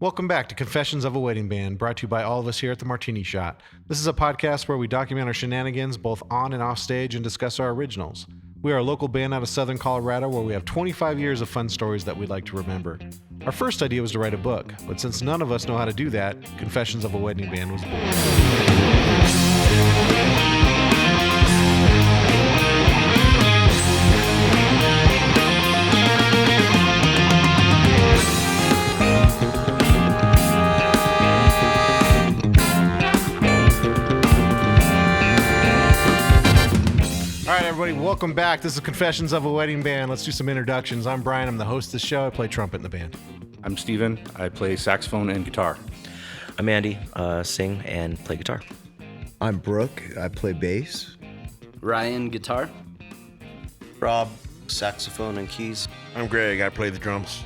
Welcome back to Confessions of a Wedding Band, brought to you by all of us here at the Martini Shot. This is a podcast where we document our shenanigans both on and off stage and discuss our originals. We are a local band out of Southern Colorado where we have 25 years of fun stories that we'd like to remember. Our first idea was to write a book, but since none of us know how to do that, Confessions of a Wedding Band was born. Everybody, welcome back. This is Confessions of a Wedding Band. Let's do some introductions. I'm Brian. I'm the host of the show. I play trumpet in the band. I'm Steven. I play saxophone and guitar. I'm Andy. Sing and play guitar. I'm Brooke. I play bass. Ryan, guitar. Rob, saxophone and keys. I'm Greg. I play the drums.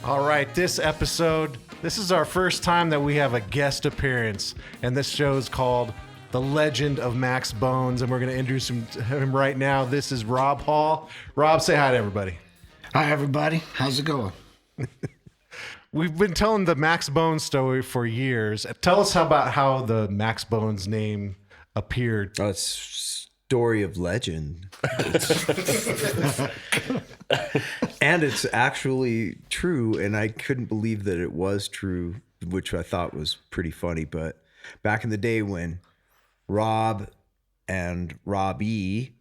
All right, this is our first time that we have a guest appearance, and this show is called The Legend of Max Bones, and we're going to introduce him right now. This is Rob Hall. Rob, say hi to everybody. Hi, everybody. How's it going? We've been telling the Max Bones story for years. Tell us about how the Max Bones name appeared. Oh, it's story of legend. And it's actually true, and I couldn't believe that it was true, which I thought was pretty funny. But back in the day when Rob and Robbie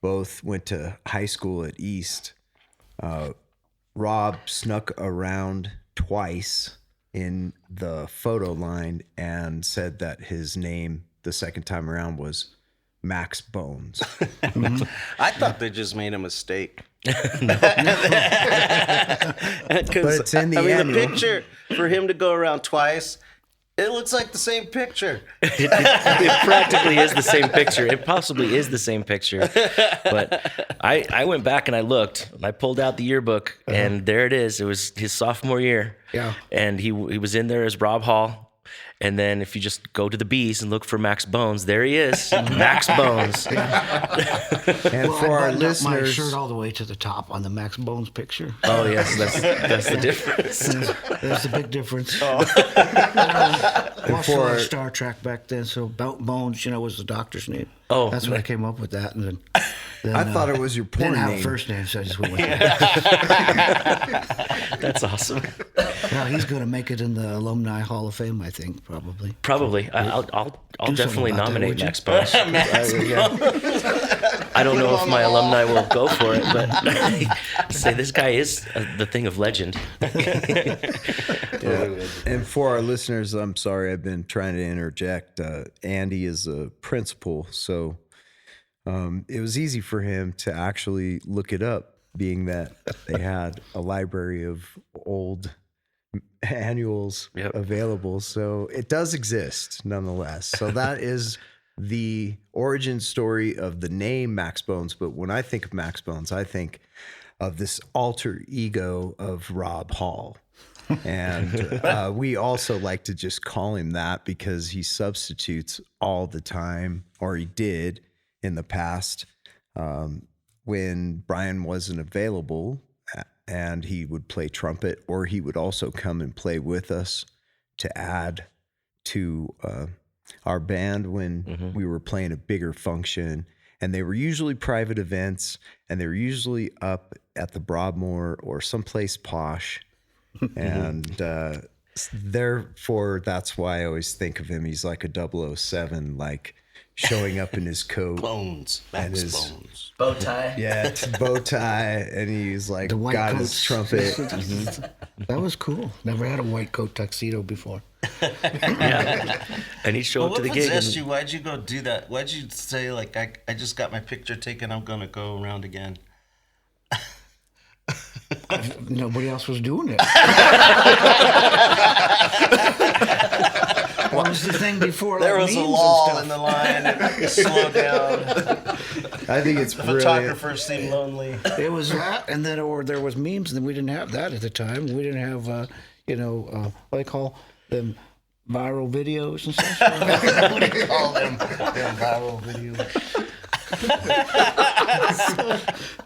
both went to high school at East, Rob snuck around twice in the photo line and said that his name the second time around was Max Bones. I thought they just made a mistake. But it's in the annual. The picture for him to go around twice, it looks like the same picture. It practically is the same picture. It possibly is the same picture. But I went back and I looked. I pulled out the yearbook, and there it is. It was his sophomore year. Yeah. And he was in there as Rob Hall. And then if you just go to the B's and look for Max Bones, there he is, Max Bones. And for our listeners, my shirt all the way to the top on the Max Bones picture. Oh yes, that's the difference. There's a big difference. Watched Star Trek back then, so Bones, was the doctor's name. Oh, that's when I came up with that, and then I thought it was your porn didn't have name. a first name, so I just went with it. That's awesome. Now he's going to make it in the Alumni Hall of Fame, I think, probably. Probably. I'll definitely about that, nominate would you? Max Bones. I don't know if my alumni will go for it, but say this guy is the thing of legend. And for our listeners, I'm sorry, I've been trying to interject. Andy is a principal, so it was easy for him to actually look it up, being that they had a library of old annuals available. So it does exist nonetheless. So that is the origin story of the name Max Bones. But when I think of Max Bones, I think of this alter ego of Rob Hall. And we also like to just call him that because he substitutes all the time, or he did in the past when Brian wasn't available, and he would play trumpet, or he would also come and play with us to add to our band when we were playing a bigger function. And they were usually private events, and they were usually up at the Broadmoor or someplace posh. And therefore, that's why I always think of him. He's like a 007, like showing up in his coat. Bones. Max Bones. Bow tie. Yeah, it's a bow tie, and he's like got his trumpet. That was cool. Never had a white coat tuxedo before. Yeah. And he'd show up to the gig. What possessed you? Why'd you go do that? Why'd you say, like, I just got my picture taken, I'm going to go around again? Nobody else was doing it. What was the thing before? There like was a memes lull and in the line, and it slowed down. I think it's The brilliant. photographer seemed lonely. It was that, and then there was memes, and then we didn't have that at the time. We didn't have, what do they call them, viral videos and stuff. What do you call them? Viral videos.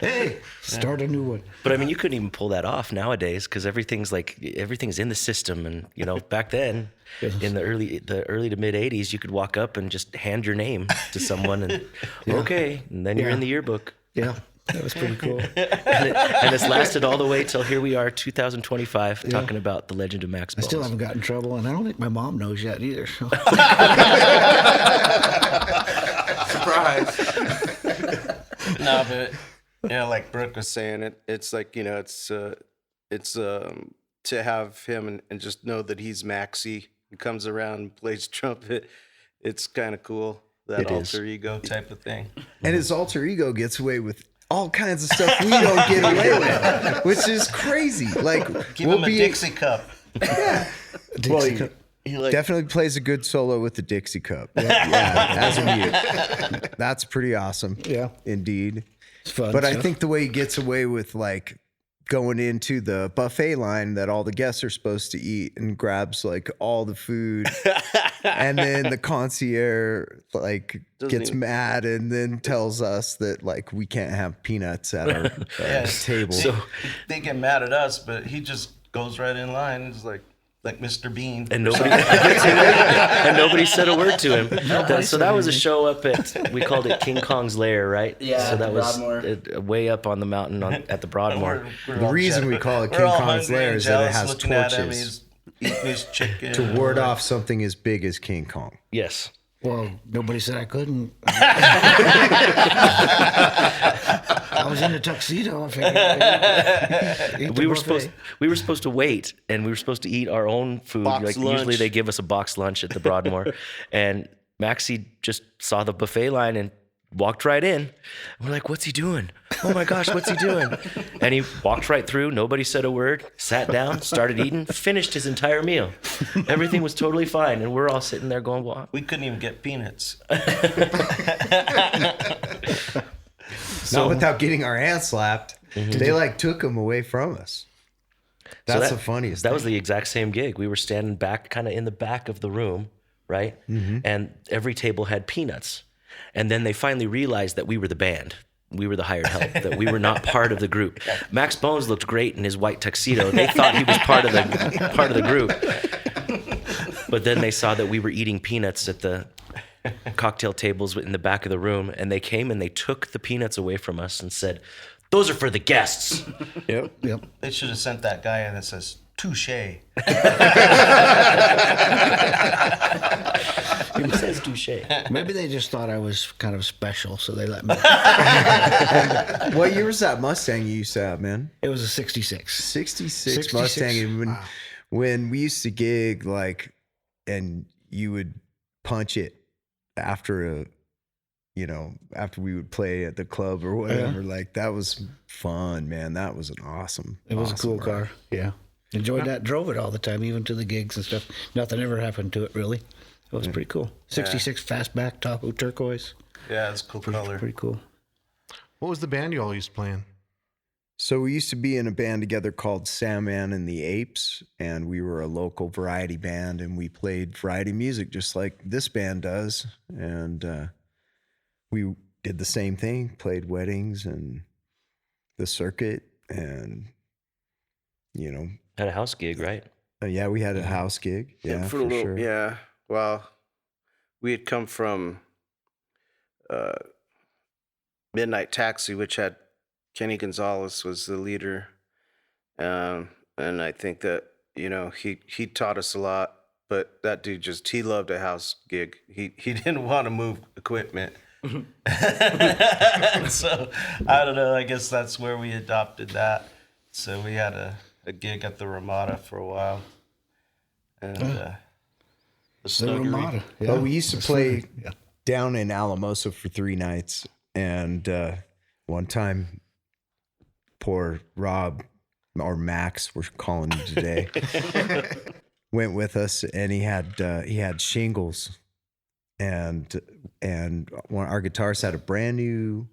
Hey, start a new one. But I mean, you couldn't even pull that off nowadays because everything's in the system. And back then, in the early to mid '80s, you could walk up and just hand your name to someone, and okay, and then you're in the yearbook. Yeah, that was pretty cool. And it's lasted all the way till here we are, 2025, talking about the legend of Max I Bones. still haven't gotten in trouble, and I don't think my mom knows yet either. So. No, but Like Brooke was saying, it's like, it's to have him and just know that he's Maxie. He comes around and plays trumpet. It's kind of cool, that It is. alter ego type of thing. And his alter ego gets away with all kinds of stuff we don't get away with, which is crazy. Like, give him a Dixie cup. Well, he definitely plays a good solo with the Dixie Cup. Yeah, as a mute. That's pretty awesome. Yeah. Indeed. It's fun. But I stuff. think the way he gets away with like going into the buffet line that all the guests are supposed to eat and grabs like all the food, and then the concierge like gets mad and then tells us that like we can't have peanuts at our table. They get mad at us, but he just goes right in line. It's like Mr. Bean. And nobody said a word to him. So that was a show up at, we called it King Kong's Lair, right? Yeah, So that was Broadmoor. Way up on the mountain at the Broadmoor. The reason we call it King Kong's Lair is that it has torches He's eating his chicken. to ward off something as big as King Kong. Yes. Well, nobody said I couldn't. I was in a tuxedo. I figured We were supposed to wait, and we were supposed to eat our own food. Box lunch. Usually they give us a box lunch at the Broadmoor, and Maxie just saw the buffet line and walked right in. We're like, "What's he doing? Oh my gosh, what's he doing?" And he walked right through. Nobody said a word. Sat down, started eating, finished his entire meal. Everything was totally fine, and we're all sitting there going, "What?" We couldn't even get peanuts. Not without getting our hands slapped. They like took them away from us. That's the funniest. That was the exact same gig. We were standing back, kind of in the back of the room, right? And every table had peanuts. And then they finally realized that we were the band. We were the hired help, that we were not part of the group. Max Bones looked great in his white tuxedo. They thought he was part of the group. But then they saw that we were eating peanuts at the cocktail tables in the back of the room, and they came and they took the peanuts away from us and said, "Those are for the guests." Yep. They should have sent that guy in that says, "Touche." He says touche. Maybe they just thought I was kind of special, so they let me. What year was that Mustang you used to have, man? It was a 66. 66 Mustang. And when we used to gig, like, and you would punch it after after we would play at the club or whatever, like that was fun, man. That was an awesome. It was a cool ride. car. Yeah. Enjoyed that. Drove it all the time, even to the gigs and stuff. Nothing ever happened to it, really. It was pretty cool. 66 fastback, Tahoe turquoise. Yeah, it's a cool color. Pretty cool. What was the band you all used to play in? So we used to be in a band together called Sandman and the Apes, and we were a local variety band, and we played variety music just like this band does. And we did the same thing, played weddings and the circuit, and Had a house gig, right? yeah, we had a house gig. Yeah, for sure. Yeah. Well, we had come from Midnight Taxi, which had Kenny Gonzalez was the leader. And I think that, he taught us a lot, but that dude he loved a house gig. He didn't want to move equipment. So I don't know. I guess that's where we adopted that. So we had a gig at the Ramada for a while, and the The Snuggery. Ramada. Yeah. But we used to play down in Alamosa for 3 nights. And one time, poor Rob, or Max, we're calling him today, went with us, and he had shingles. And our guitarist had a brand new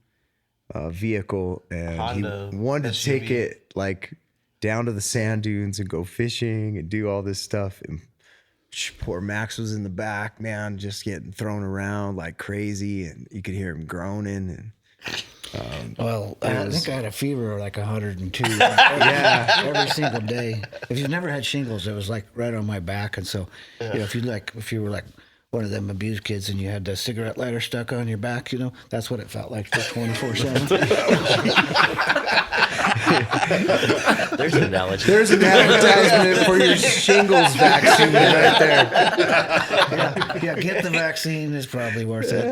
vehicle, and Honda he wanted to take SUV. it like down to the sand dunes and go fishing and do all this stuff. And poor Max was in the back, man, just getting thrown around like crazy, and you could hear him groaning. And Well, I think I had a fever of like 102. Every single day. If you've never had shingles, it was like right on my back, and so if you were like one of them abused kids and you had the cigarette lighter stuck on your back, that's what it felt like for 24/7. There's an analogy. There's an advertisement for your shingles vaccine right there. Yeah, get the vaccine. It's probably worth it.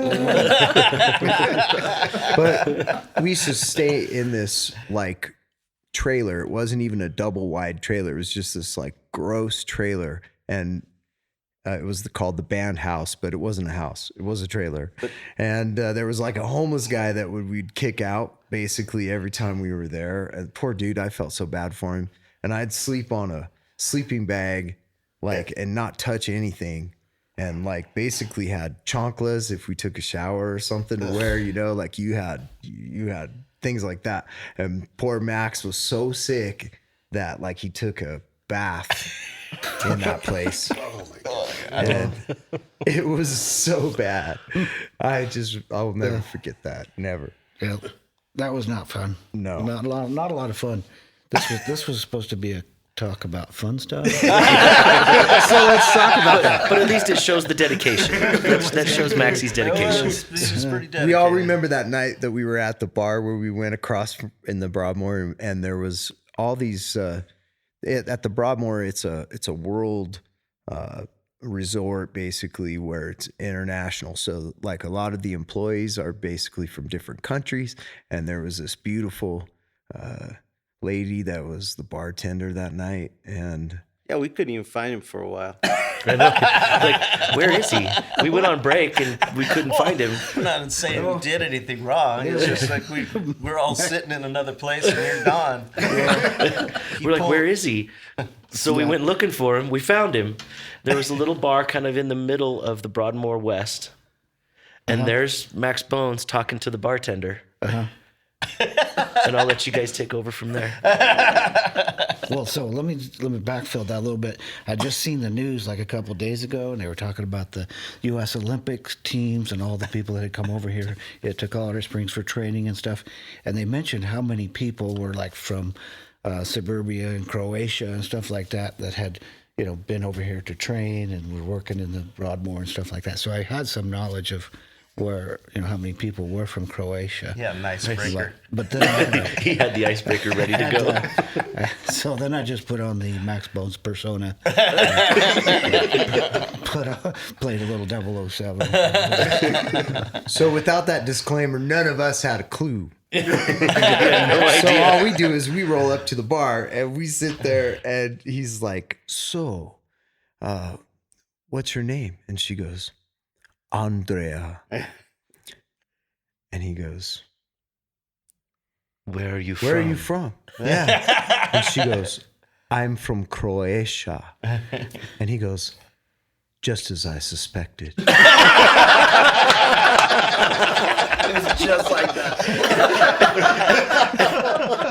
But we used to stay in this like trailer. It wasn't even a double wide trailer. It was just this like gross trailer, and it was called the band house, but it wasn't a house. It was a trailer. And there was like a homeless guy that we'd kick out basically every time we were there. And poor dude, I felt so bad for him. And I'd sleep on a sleeping bag, and not touch anything. And like basically had chanclas if we took a shower or something to wear, like you had things like that. And poor Max was so sick that like he took a bath in that place. Oh my God. And it was so bad. I'll never forget that. Never. Yeah, that was not fun. No. Not a lot of fun. This was supposed to be a talk about fun stuff. So let's talk about that. But at least it shows the dedication. That shows Maxie's dedication. This is pretty dedicated. We all remember that night that we were at the bar where we went across in the Broadmoor, and there was all these at the Broadmoor. It's a world resort basically where it's international. So like a lot of the employees are basically from different countries, and there was this beautiful lady that was the bartender that night, and Yeah, we couldn't even find him for a while. I know. Like, where is he? We went on break and we couldn't find him. I'm not saying we did anything wrong. It's just like we're all sitting in another place and you're gone. We're like, where is he? So we went looking for him. We found him. There was a little bar kind of in the middle of the Broadmoor West. And there's Max Bones talking to the bartender. And I'll let you guys take over from there. Well, so let me backfill that a little bit. I just seen the news like a couple of days ago, and they were talking about the U.S. Olympics teams and all the people that had come over here to Colorado Springs for training and stuff. And they mentioned how many people were like from Serbia and Croatia and stuff like that had been over here to train and were working in the Broadmoor and stuff like that. So I had some knowledge of where how many people were from Croatia. Yeah, nice breaker. But then He had the icebreaker ready to go. so then I just put on the Max Bones persona, played a little 007. so without that disclaimer, none of us had a clue. No So idea. all we do is we roll up to the bar and we sit there, and he's like, "So, what's your name?" And she goes, "Andrea." And he goes, Where are you from? "Where are you from?" Yeah. And she goes, "I'm from Croatia." And he goes, "Just as I suspected." Just like that.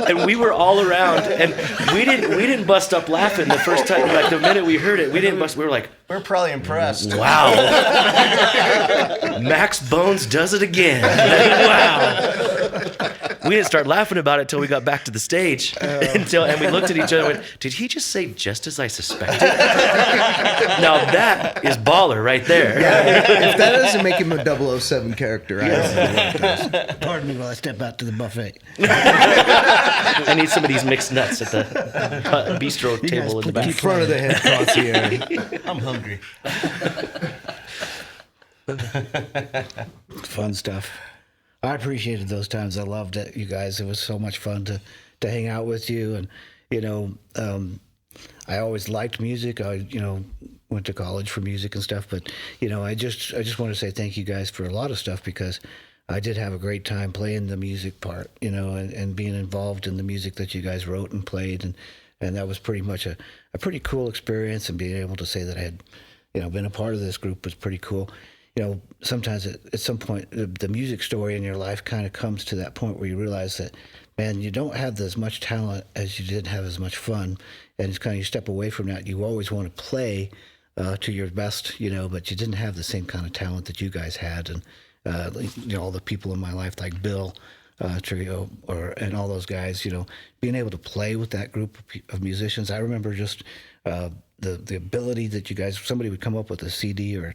And we were all around, and we didn't bust up laughing the first time. Like the minute we heard it, we didn't bust. We were like, We're probably impressed. "Wow, Max Bones does it again!" Wow. We didn't start laughing about it till we got back to the stage, and we looked at each other and went, "Did he just say just as I suspected?" Now that is baller right there. Yeah, if that doesn't make him a 007 character, I don't know what does. Pardon me while I step out to the buffet. I need some of these mixed nuts at the bistro table in the In back. front of the head concierge. I'm hungry. Fun stuff. I appreciated those times. I loved it, you guys. It was so much fun to hang out with you. And, I always liked music. I, went to college for music and stuff. But, I just want to say thank you guys for a lot of stuff, because I did have a great time playing the music part, and being involved in the music that you guys wrote and played. And that was pretty much a pretty cool experience. And being able to say that I had, been a part of this group was pretty cool. Sometimes at some point, the music story in your life kind of comes to that point where you realize that, man, you don't have as much talent as you did have as much fun. And it's kind of, you step away from that. You always want to play to your best, but you didn't have the same kind of talent that you guys had. And, all the people in my life, like Bill Trio and all those guys, being able to play with that group of musicians. I remember just the ability that you guys, somebody would come up with a CD or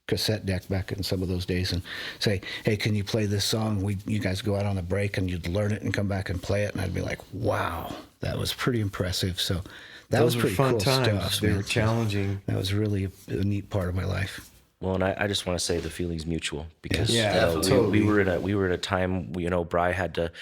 cassette deck back in some of those days and say, hey, can you play this song? You guys go out on a break and you'd learn it and come back and play it. And I'd be like, wow, that was pretty impressive. So that was pretty fun cool times. stuff. They man. were challenging. That was really a neat part of my life. Well, and I just want to say the feeling's mutual because Yeah, totally. we were in a time Bry had to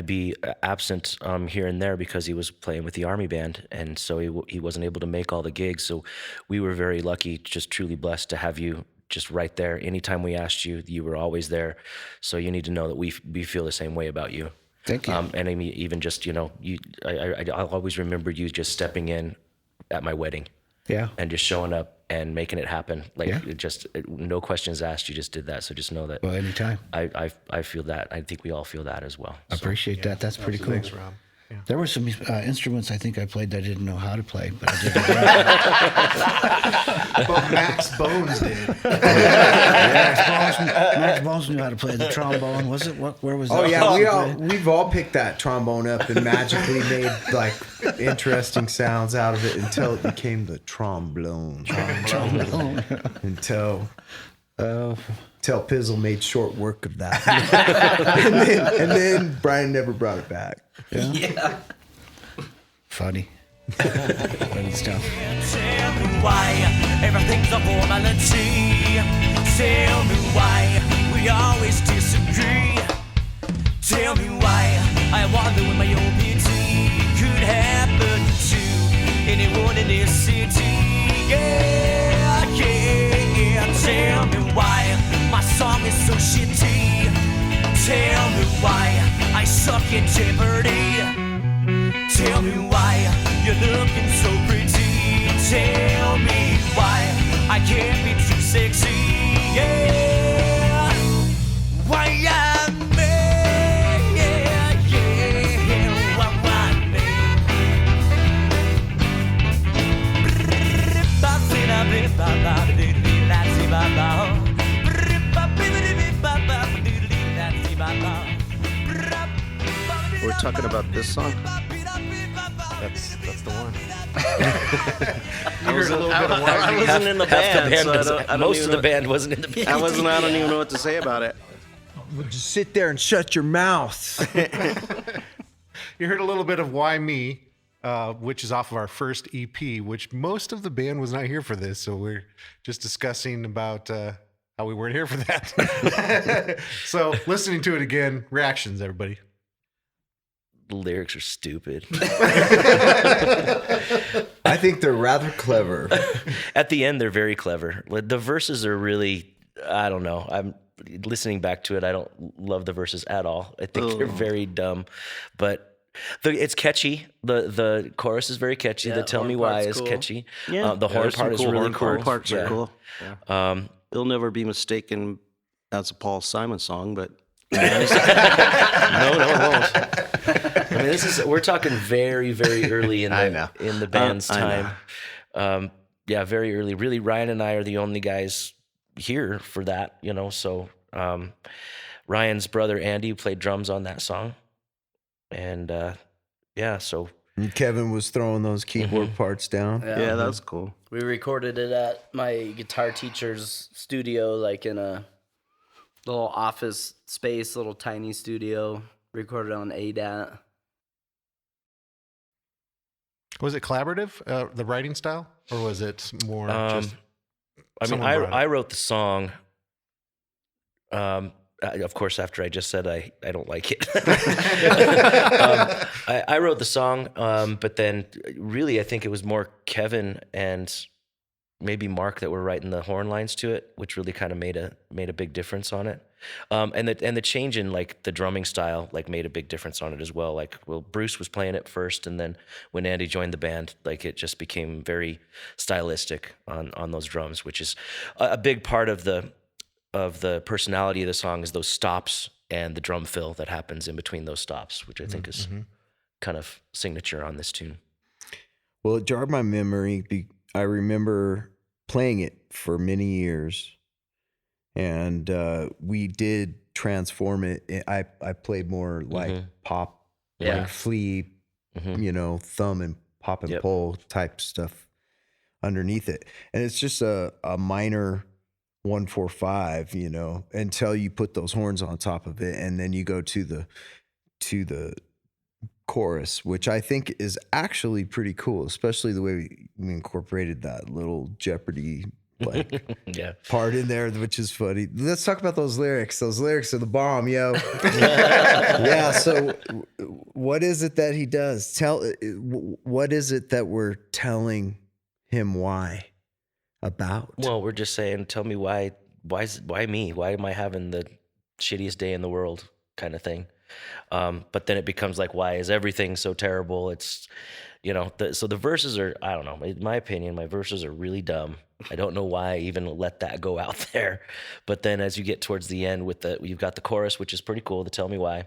be absent here and there because he was playing with the Army band, and so he wasn't able to make all the gigs. So we were very lucky, just truly blessed to have you just right there. Anytime we asked you, you were always there. So you need to know that we feel the same way about you. Thank you. And I mean, even just I'll always remember you just stepping in at my wedding. Yeah. And just showing up and making it happen. Like Yeah. No questions asked. You just did that. So just know that. Well, anytime. I feel that. I think we all feel that as well. I appreciate that. That's pretty cool. Thanks, Rob. Yeah. There were some instruments I think I played that I didn't know how to play, but I did. But Max Bones did. Max Bones knew how to play the trombone. Was it? Where was that? Oh yeah, we've all picked that trombone up and magically made like interesting sounds out of it until it became the trombone. Until Pizzle made short work of that, and then Brian never brought it back. Yeah. Funny. Funny stuff. Tell me why everything's a formality. Tell me why we always disagree. Tell me why I wonder when my OPT could happen to anyone in this city. Yeah, yeah. Tell me why my song is so shitty. Tell me why I suck at Jeopardy. Tell me why you're looking so pretty. Tell me why I can't be too sexy. Yeah, why I'm me. Yeah, yeah, why me. We're talking about this song. That's the one. I wasn't in the Half the band, band so doesn't- most of the band wasn't in the band. I don't even know what to say about it. Just sit there and shut your mouth. You heard a little bit of Why Me, which is off of our first EP, which most of the band was not here for this. So we're just discussing about how we weren't here for that. So listening to it again, reactions, everybody. The lyrics are stupid. I think they're rather clever. At the end, they're very clever. The verses are really, I don't know. I'm listening back to it. I don't love the verses at all. I think they're very dumb, but it's catchy. The chorus is very catchy. Yeah, The Tell horn Me Why part's is cool. catchy. Yeah. The horn There's some part is cool really horn cool. part. Parts Yeah. are cool. It'll never be mistaken as a Paul Simon song, but No, it won't. I mean, we're talking very, very early in I know. the band's I know. time. Yeah, very early. Really, Ryan and I are the only guys here for that, So Ryan's brother Andy played drums on that song, and so And Kevin was throwing those keyboard parts down. yeah, that's cool. We recorded it at my guitar teacher's studio, like in a little office space, little tiny studio. Recorded on ADAT. Was it collaborative, the writing style, or was it more just? I mean, someone brought it? I wrote the song. Of course, after I just said I don't like it, I wrote the song, but then really I think it was more Kevin and maybe Mark that were writing the horn lines to it, which really kind of made a big difference on it. And the change in like the drumming style like made a big difference on it as well. Like, well, Bruce was playing it first, and then when Andy joined the band, like it just became very stylistic on those drums, which is a big part of the personality of the song is those stops and the drum fill that happens in between those stops, which I think is kind of signature on this tune. Well, it jarred my memory. I remember playing it for many years, and we did transform it. I played more like pop, Yeah. like Flea, you know, thumb and pop and pull type stuff underneath it, and it's just a minor 1-4-5, you know, until you put those horns on top of it, and then you go to the chorus, which I think is actually pretty cool, especially the way we incorporated that little Jeopardy like part in there, which is funny. Let's talk about those lyrics. Those lyrics are the bomb, yo. Yeah. So what is it that he does? What is it that we're telling him why about? Well, we're just saying, tell me why me? Why am I having the shittiest day in the world kind of thing? But then it becomes like, why is everything so terrible? It's, you know, so the verses are, I don't know, in my opinion, my verses are really dumb. I don't know why I even let that go out there. But then as you get towards the end you've got the chorus, which is pretty cool, the tell me why,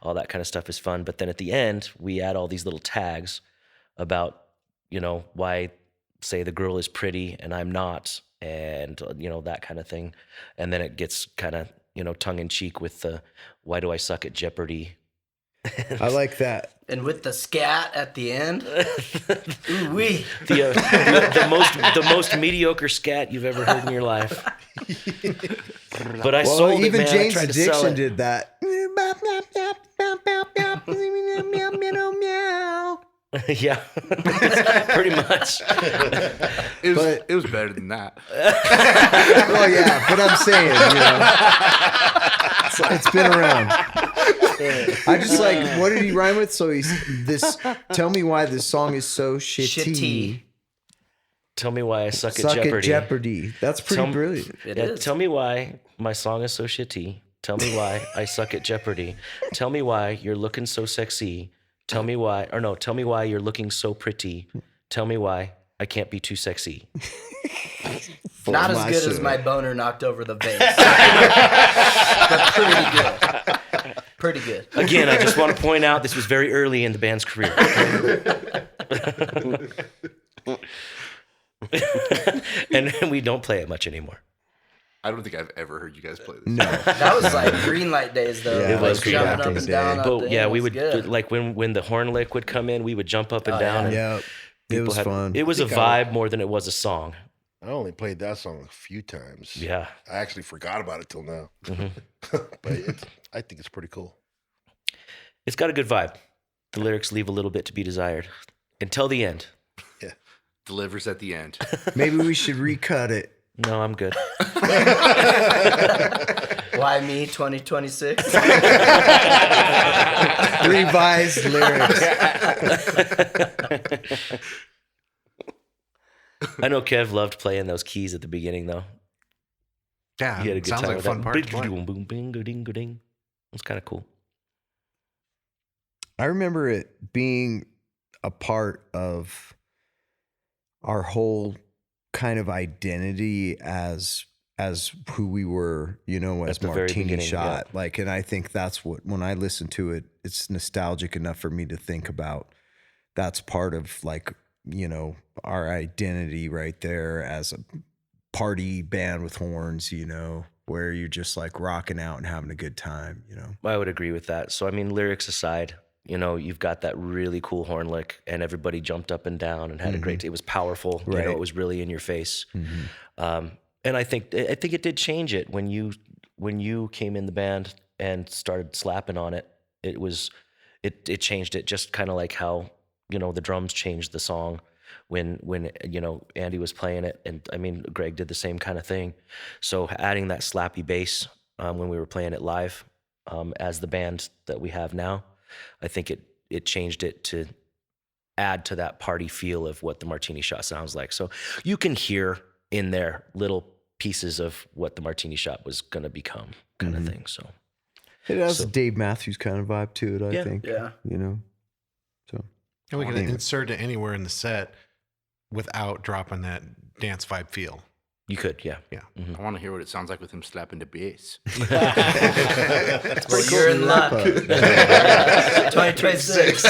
all that kind of stuff is fun. But then at the end, we add all these little tags about, you know, why say the girl is pretty and I'm not, and, you know, that kind of thing. And then it gets kind of, you know, tongue in cheek with the why do I suck at Jeopardy? I like that. And with the scat at the end, ooh-wee. the most mediocre scat you've ever heard in your life. But I sold it, even man. James I tried to sell Addiction it. did that. Yeah, pretty much. It was better than that. Well, yeah, but I'm saying, you know, it's been around. I just like, what did he rhyme with? So tell me why this song is so shitty. Tell me why I suck at Jeopardy. That's pretty brilliant. It is. Tell me why my song is so shitty. Tell me why I suck at Jeopardy. Tell me why you're looking so sexy. Tell me why you're looking so pretty. Tell me why I can't be too sexy. Not as good as my boner knocked over the vase. But pretty good. Pretty good. Again, I just want to point out this was very early in the band's career. And we don't play it much anymore. I don't think I've ever heard you guys play this. No. That was like green light days, though. Yeah, it was like green jumping light up days, and down. But yeah, we would Good. like when the horn lick would come in, we would jump up and down. And Yeah, it people was fun. It was a vibe more than it was a song. I only played that song a few times. Yeah. I actually forgot about it till now. But I think it's pretty cool. It's got a good vibe. The lyrics leave a little bit to be desired until the end. Yeah. Delivers at the end. Maybe we should recut it. No, I'm good. Why me, 2026? Revised lyrics. I know Kev loved playing those keys at the beginning, though. Yeah, He had a it good sounds time like a with fun that. part to play. It was kind of cool. I remember it being a part of our whole kind of identity as who we were, you know, as At the very Martini beginning, Shot. Like, and I think that's what, when I listen to it, it's nostalgic enough for me to think about. That's part of, like, you know, our identity right there as a party band with horns, you know, where you're just like rocking out and having a good time, you know. I would agree with that. So, I mean, lyrics aside, you know, you've got that really cool horn lick and everybody jumped up and down and had a great, it was powerful. You know, Right. it was really in your face. And I think it did change it when you came in the band and started slapping on it. It changed it, just kind of like how, you know, the drums changed the song when you know, Andy was playing it, and I mean, Greg did the same kind of thing. So adding that slappy bass when we were playing it live as the band that we have now, I think it changed it to add to that party feel of what the Martini Shot sounds like. So you can hear in there little pieces of what the Martini Shot was going to become, kind of thing. So It has a Dave Matthews kind of vibe to it, I Yeah. think. Yeah. You know? So And we can Anyway. insert it anywhere in the set without dropping that dance vibe feel. you could, yeah. I want to hear what it sounds like with him slapping the bass. Well, you're in luck. 2026.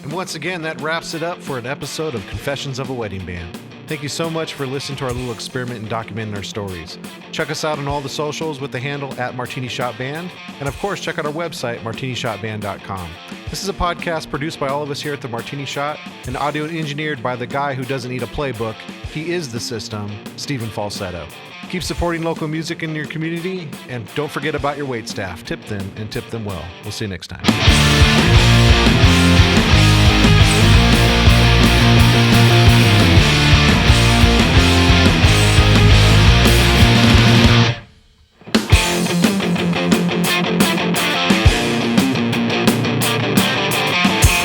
And once again, that wraps it up for an episode of Confessions of a Wedding Band. Thank you so much for listening to our little experiment in documenting our stories. Check us out on all the socials with the handle @MartiniShotBand. And of course, check out our website, martinishotband.com. This is a podcast produced by all of us here at the Martini Shot and audio engineered by the guy who doesn't need a playbook. He is the system, Stephen Falsetto. Keep supporting local music in your community, and don't forget about your wait staff. Tip them and tip them well. We'll see you next time.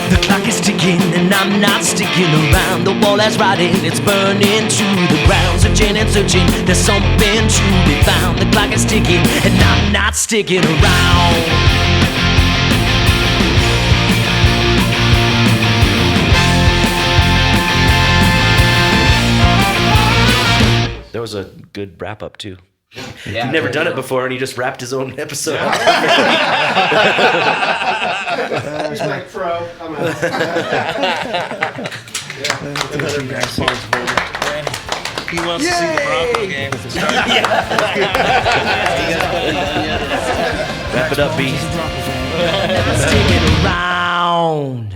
The clock is ticking and I'm not sticking around. The wall has rotted, it's burning to the ground. Searching and searching, there's something to be found. The clock is ticking and I'm not sticking around. There was a good wrap up too. Yeah, He'd never done it before, and he just wrapped his own episode. Here's my pro. I'm out. He wants to see the Bronco game. Wrap it up, B. Sticking around.